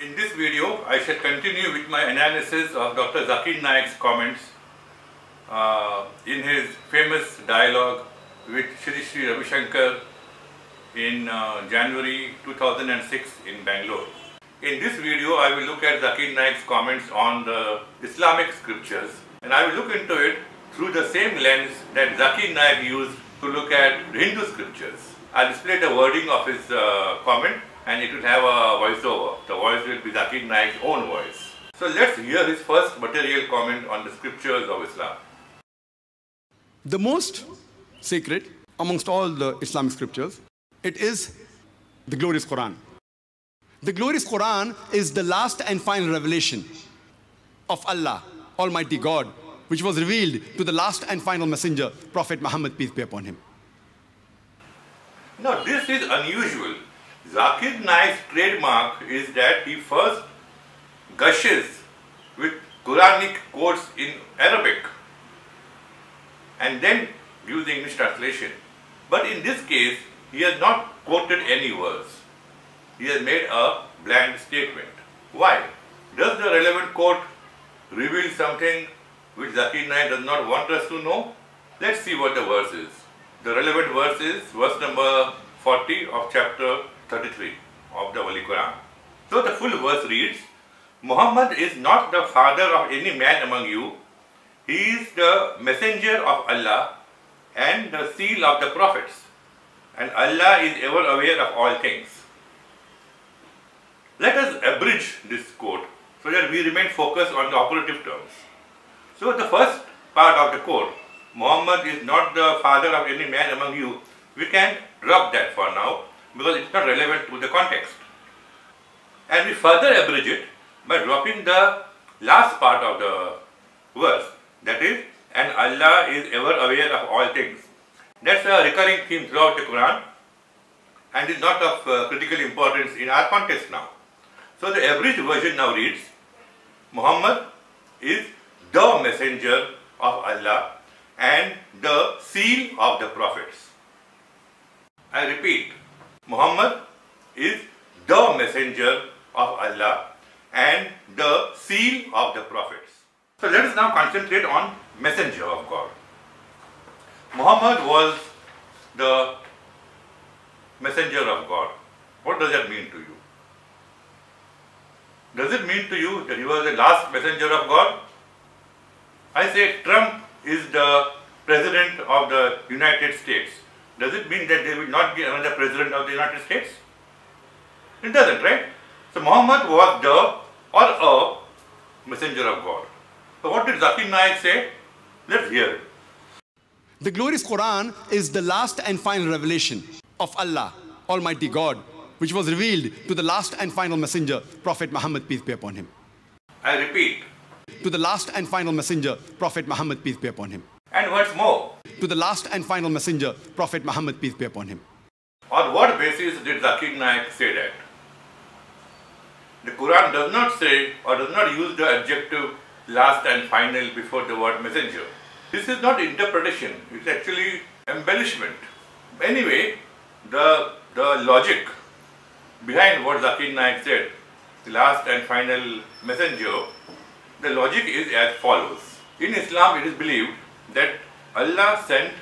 In this video, I shall continue with my analysis of Dr. Zakir Naik's comments in his famous dialogue with Shri Shri Ravi Shankar in January 2006 in Bangalore. In this video, I will look at Zakir Naik's comments on the Islamic scriptures, and I will look into it through the same lens that Zakir Naik used to look at Hindu scriptures. I will display the wording of his comment, and it will have a voiceover. The voice will be Zakir Naik's own voice. So let's hear his first material comment on the scriptures of Islam. The most sacred amongst all the Islamic scriptures, it is the glorious Quran. The glorious Quran is the last and final revelation of Allah, Almighty God, which was revealed to the last and final messenger, Prophet Muhammad, peace be upon him. Now this is unusual. Zakir Naik's trademark is that he first gushes with Quranic quotes in Arabic and then gives the English translation. But in this case, he has not quoted any verse. He has made a blank statement. Why? Does the relevant quote reveal something which Zakir Naik does not want us to know? Let's see what the verse is. The relevant verse is verse number 40 of chapter 33 of the Holy Quran. So the full verse reads, Muhammad is not the father of any man among you. He is the messenger of Allah and the seal of the prophets. And Allah is ever aware of all things. Let us abridge this quote so that we remain focused on the operative terms. So the first part of the quote, Muhammad is not the father of any man among you, we can drop that for now because it's not relevant to the context. And we further abridge it by dropping the last part of the verse, that is, and Allah is ever aware of all things. That's a recurring theme throughout the Quran and is not of critical importance in our context now. So the abridged version now reads, Muhammad is the messenger of Allah and the seal of the prophets. I repeat, Muhammad is the messenger of Allah and the seal of the prophets. So let us now concentrate on messenger of God. Muhammad was the messenger of God. What does that mean to you? Does it mean to you that he was the last messenger of God? I say Trump is the president of the United States. Does it mean that there will not be another president of the United States? It doesn't, right? So Muhammad was the or a messenger of God. So what did Zakir Naik say? Let's hear it. The glorious Quran is the last and final revelation of Allah, Almighty God, which was revealed to the last and final messenger, Prophet Muhammad, peace be upon him. I repeat. To the last and final messenger, Prophet Muhammad, peace be upon him. And what's more? To the last and final messenger, Prophet Muhammad, peace be upon him. On what basis did Zakir Naik say that? The Quran does not say or does not use the adjective last and final before the word messenger. This is not interpretation, it's actually embellishment. Anyway, the logic behind what Zakir Naik said, the last and final messenger, the logic is as follows. In Islam, it is believed that Allah sent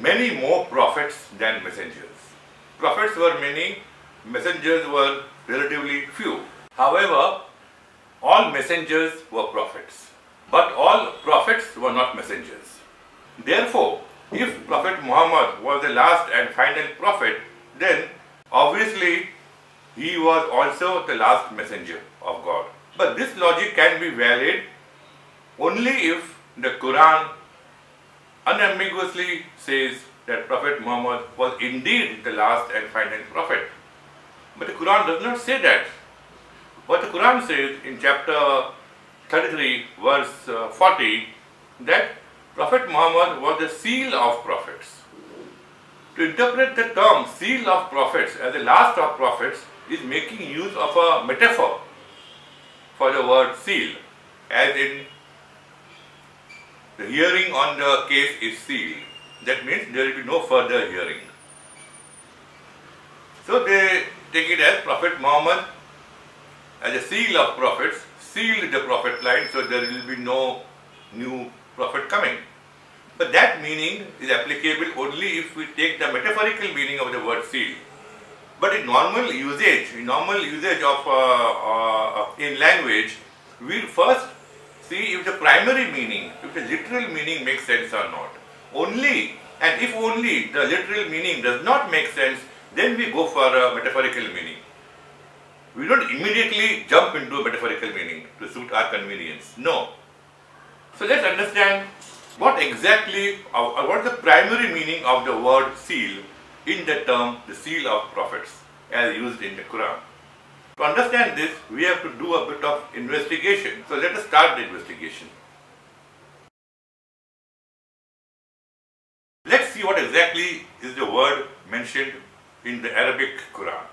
many more prophets than messengers. Prophets were many, messengers were relatively few. However, all messengers were prophets, but all prophets were not messengers. Therefore, if Prophet Muhammad was the last and final prophet, then obviously he was also the last messenger of God. But this logic can be valid only if the Quran unambiguously says that Prophet Muhammad was indeed the last and final prophet. But the Quran does not say that. What the Quran says in chapter 33 verse 40 that Prophet Muhammad was the seal of prophets. To interpret the term seal of prophets as the last of prophets is making use of a metaphor for the word seal, as in the hearing on the case is sealed. That means there will be no further hearing. So they take it as Prophet Muhammad as a seal of prophets, sealed the prophet line, so there will be no new prophet coming. But that meaning is applicable only if we take the metaphorical meaning of the word seal. But in normal usage of in language, we first see if the primary meaning, if the literal meaning makes sense or not. Only, and if only the literal meaning does not make sense, then we go for a metaphorical meaning. We don't immediately jump into a metaphorical meaning to suit our convenience. No. So let's understand what exactly, what is the primary meaning of the word seal in the term the seal of prophets as used in the Quran. To understand this, we have to do a bit of investigation. So let us start the investigation. Let's see what exactly is the word mentioned in the Arabic Quran.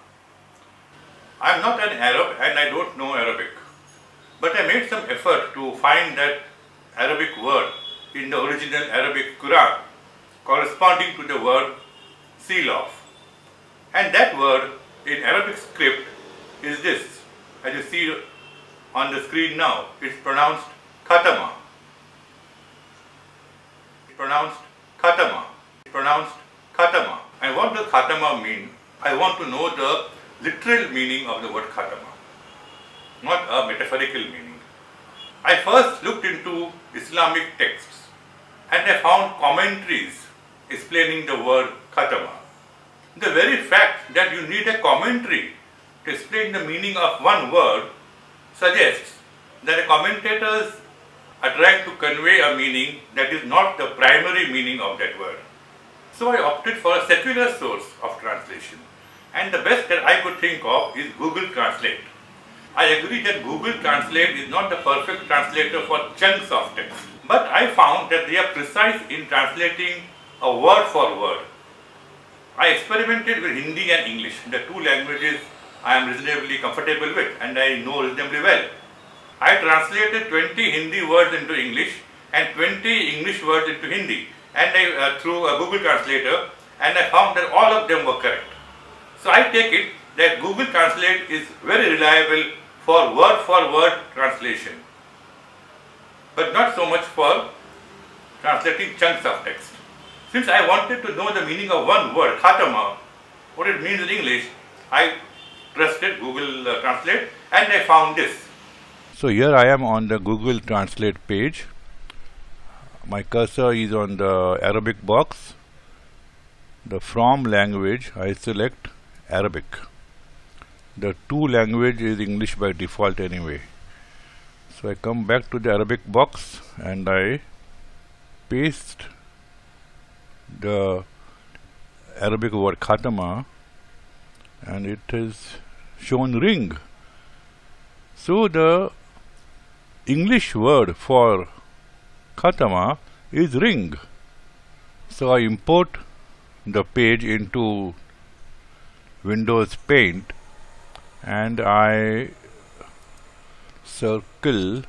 I am not an Arab and I don't know Arabic, but I made some effort to find that Arabic word in the original Arabic Quran corresponding to the word seal of. And that word in Arabic script is this, as you see on the screen now. It's pronounced khatama. It's pronounced khatama. It's pronounced khatama. And what does khatama mean? I want to know the literal meaning of the word khatama, not a metaphorical meaning. I first looked into Islamic texts and I found commentaries explaining the word khatama. The very fact that you need a commentary to explain the meaning of one word suggests that the commentators are trying to convey a meaning that is not the primary meaning of that word. So I opted for a secular source of translation, and the best that I could think of is Google Translate. I agree that Google Translate is not the perfect translator for chunks of text, but I found that they are precise in translating a word for word. I experimented with Hindi and English, the two languages I am reasonably comfortable with and I know reasonably well. I translated 20 Hindi words into English and 20 English words into Hindi, and through a Google Translator, and I found that all of them were correct. So I take it that Google Translate is very reliable for word translation, but not so much for translating chunks of text. Since I wanted to know the meaning of one word, khatama, what it means in English, I trusted Google Translate and I found this. So here I am on the Google Translate page. My cursor is on the Arabic box. The from language, I select Arabic. The to language is English by default anyway. So I come back to the Arabic box and I paste the Arabic word khatama, and it is shown ring. So the English word for khatama is ring. So I import the page into Windows Paint and I circle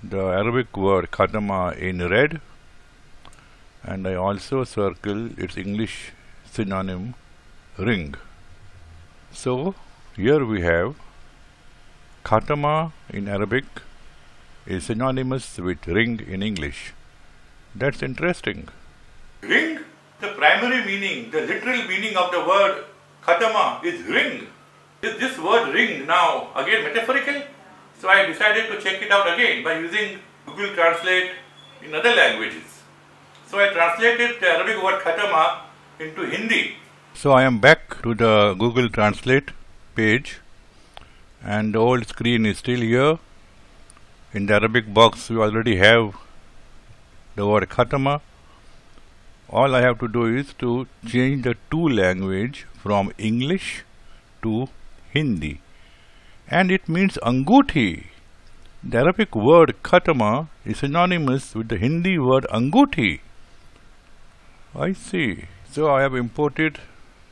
the Arabic word khatama in red, and I also circle its English synonym ring. So here we have khatama in Arabic is synonymous with ring in English. That's interesting. Ring, the primary meaning, the literal meaning of the word khatama is ring. Is this word ring now again metaphorical? So I decided to check it out again by using Google Translate in other languages. So I translated the Arabic word khatama into Hindi. So I am back to the Google Translate page and the old screen is still here. In the Arabic box we already have the word khatama. All I have to do is to change the to language from English to Hindi, and it means anguthi. The Arabic word khatama is synonymous with the Hindi word anguthi. I see. So I have imported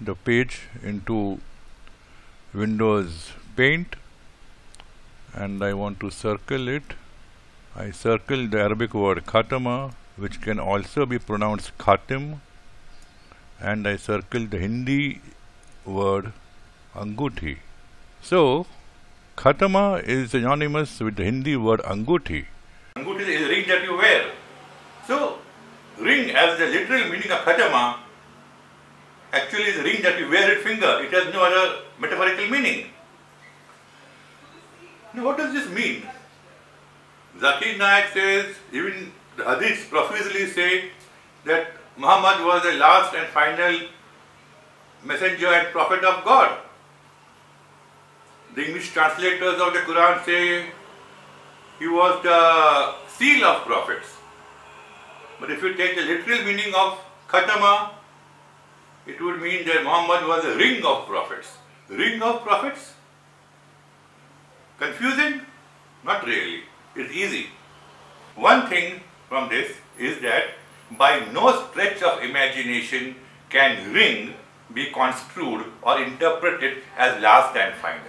the page into Windows Paint and I want to circle it. I circle the Arabic word khatama, which can also be pronounced khatim, and I circle the Hindi word Anguthi. So, Khatama is synonymous with the Hindi word Anguthi. Anguthi is a ring that you wear. So, ring as the literal meaning of Khatama actually is a ring that you wear at finger. It has no other metaphorical meaning. Now, what does this mean? Zakir Naik says, even the hadiths profusely say that Muhammad was the last and final messenger and prophet of God. The English translators of the Quran say he was the seal of prophets. But if you take the literal meaning of Khatama, it would mean that Muhammad was a ring of prophets. Ring of prophets? Confusing? Not really. It's easy. One thing from this is that by no stretch of imagination can ring be construed or interpreted as last and final.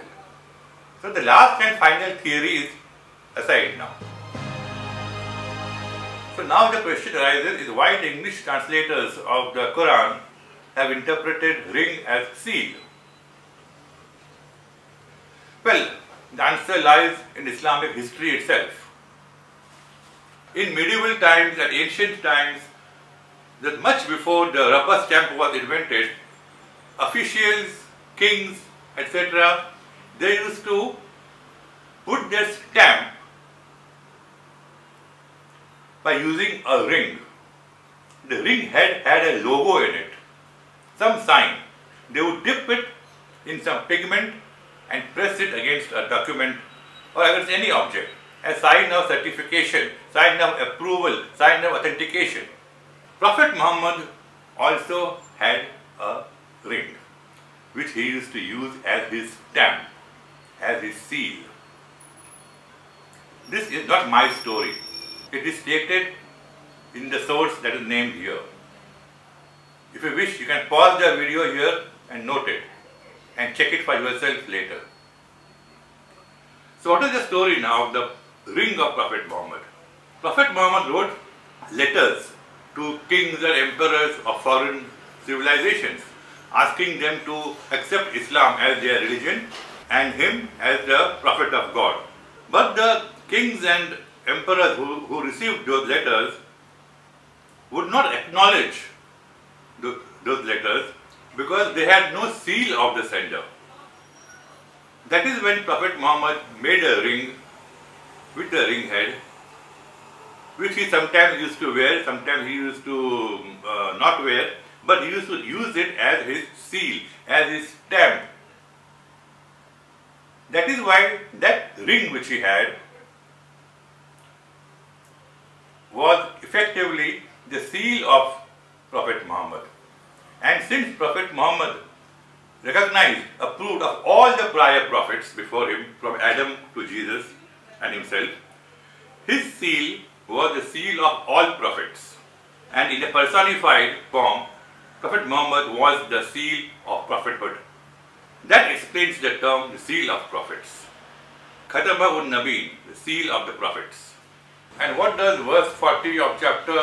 So the last and final theory is aside now. So now the question arises is why the English translators of the Quran have interpreted ring as seal. Well, the answer lies in Islamic history itself. In medieval times and ancient times, that much before the rubber stamp was invented, officials, kings, etc., they used to put their stamp by using a ring. The ring had a logo in it, some sign. They would dip it in some pigment and press it against a document or against any object, a sign of certification, sign of approval, sign of authentication. Prophet Muhammad also had a ring, which he used to use as his stamp, as his seal. This is not my story. It is stated in the source that is named here. If you wish, you can pause the video here and note it and check it for yourself later. So what is the story now of the ring of Prophet Muhammad? Prophet Muhammad wrote letters to kings and emperors of foreign civilizations, asking them to accept Islam as their religion and him as the prophet of God. But the kings and emperors who received those letters would not acknowledge those letters because they had no seal of the sender. That is when Prophet Muhammad made a ring with a ring head, which he sometimes used to wear, sometimes he used to not wear, but he used to use it as his seal, as his stamp. That is why that ring which he had was effectively the seal of Prophet Muhammad. And since Prophet Muhammad recognized, approved of all the prior prophets before him, from Adam to Jesus and himself, his seal was the seal of all prophets. And in a personified form, Prophet Muhammad was the seal of prophethood. That explains the term the seal of prophets. Khatama un-Nabi, the seal of the prophets. And what does verse 40 of chapter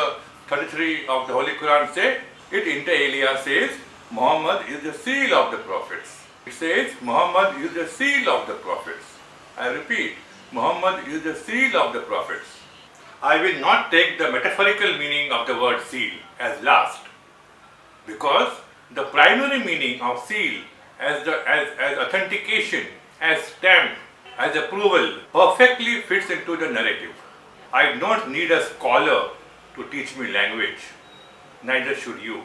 33 of the Holy Quran say? It inter alia says, Muhammad is the seal of the prophets. It says, Muhammad is the seal of the prophets. I repeat, Muhammad is the seal of the prophets. I will not take the metaphorical meaning of the word seal as last, because the primary meaning of seal as authentication, as stamp, as approval perfectly fits into the narrative. I don't need a scholar to teach me language, neither should you.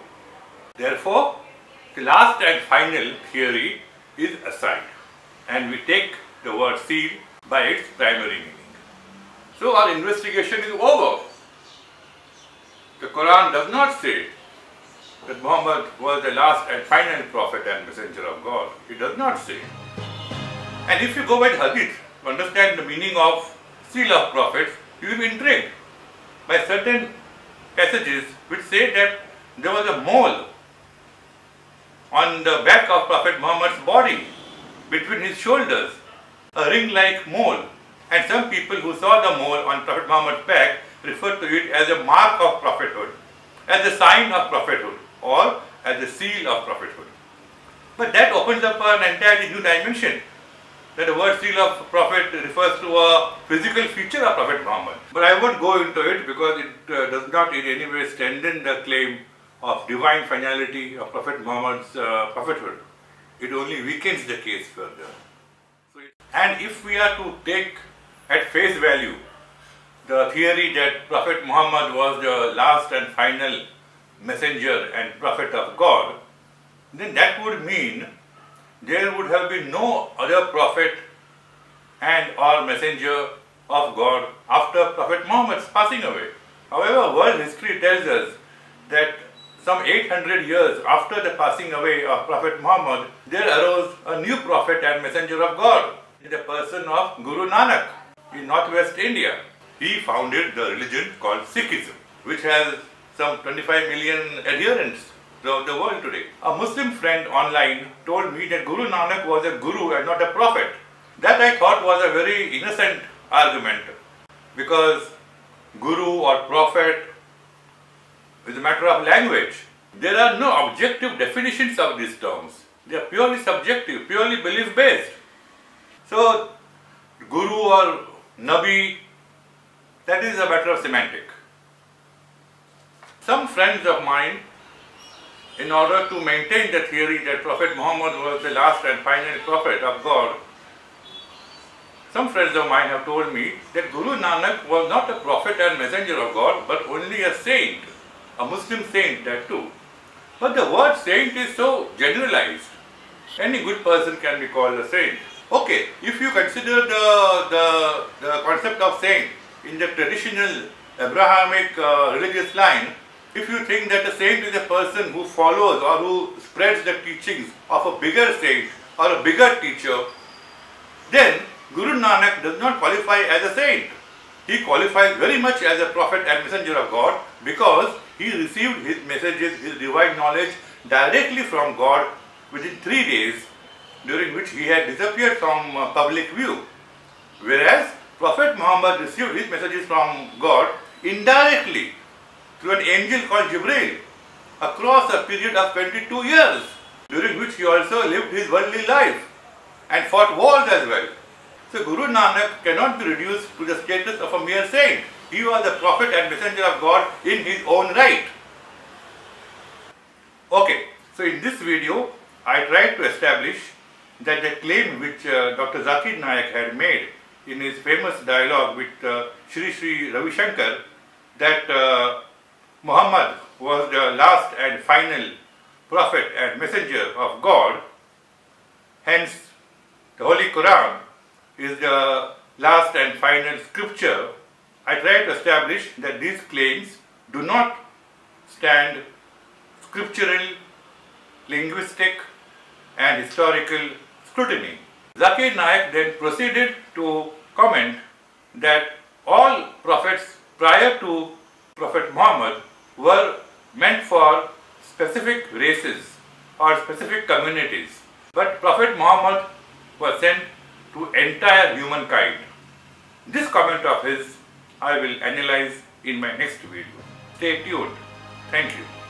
Therefore, the last and final theory is aside, and we take the word seal by its primary meaning. So our investigation is over. The Quran does not say that Muhammad was the last and final prophet and messenger of God. It does not say. And if you go by the hadith to understand the meaning of seal of prophets, you will be intrigued by certain passages which say that there was a mole on the back of Prophet Muhammad's body, between his shoulders, a ring-like mole. And some people who saw the mole on Prophet Muhammad's back refer to it as a mark of prophethood, as a sign of prophethood, or as a seal of prophethood. But that opens up an entirely new dimension. That the word seal of Prophet refers to a physical feature of Prophet Muhammad. But I won't go into it because it does not in any way strengthen the claim of divine finality of Prophet Muhammad's prophethood. It only weakens the case further. And if we are to take at face value the theory that Prophet Muhammad was the last and final messenger and prophet of God, then that would mean there would have been no other prophet and or messenger of God after Prophet Muhammad's passing away. However, world history tells us that some 800 years after the passing away of Prophet Muhammad, there arose a new prophet and messenger of God in the person of Guru Nanak in northwest India. He founded the religion called Sikhism, which has some 25 million adherents throughout the world today. A Muslim friend online told me that Guru Nanak was a guru and not a prophet. That I thought was a very innocent argument, because guru or prophet is a matter of language. There are no objective definitions of these terms. They are purely subjective, purely belief based. So, guru or nabi, that is a matter of semantic. Some friends of mine, in order to maintain the theory that Prophet Muhammad was the last and final prophet of God, some friends of mine have told me that Guru Nanak was not a prophet and messenger of God, but only a saint, a Muslim saint, that too. But the word saint is so generalized. Any good person can be called a saint. Okay, if you consider the concept of saint in the traditional Abrahamic religious line, if you think that a saint is a person who follows or who spreads the teachings of a bigger saint or a bigger teacher, then Guru Nanak does not qualify as a saint. He qualifies very much as a prophet and messenger of God, because he received his messages, his divine knowledge directly from God within 3 days, during which he had disappeared from public view. Whereas Prophet Muhammad received his messages from God indirectly through an angel called Jibreel across a period of 22 years, during which he also lived his worldly life and fought wars as well. So Guru Nanak cannot be reduced to the status of a mere saint. He was a prophet and messenger of God in his own right. Okay, so in this video, I tried to establish that the claim which Dr. Zakir Naik had made in his famous dialogue with Sri Sri Ravi Shankar, that Muhammad was the last and final prophet and messenger of God, hence the Holy Quran is the last and final scripture. I try to establish that these claims do not stand scriptural, linguistic and historical scrutiny. Zakir Naik then proceeded to comment that all prophets prior to Prophet Muhammad were meant for specific races or specific communities, but Prophet Muhammad was sent to entire humankind. This comment of his I will analyze in my next video. Stay tuned. Thank you.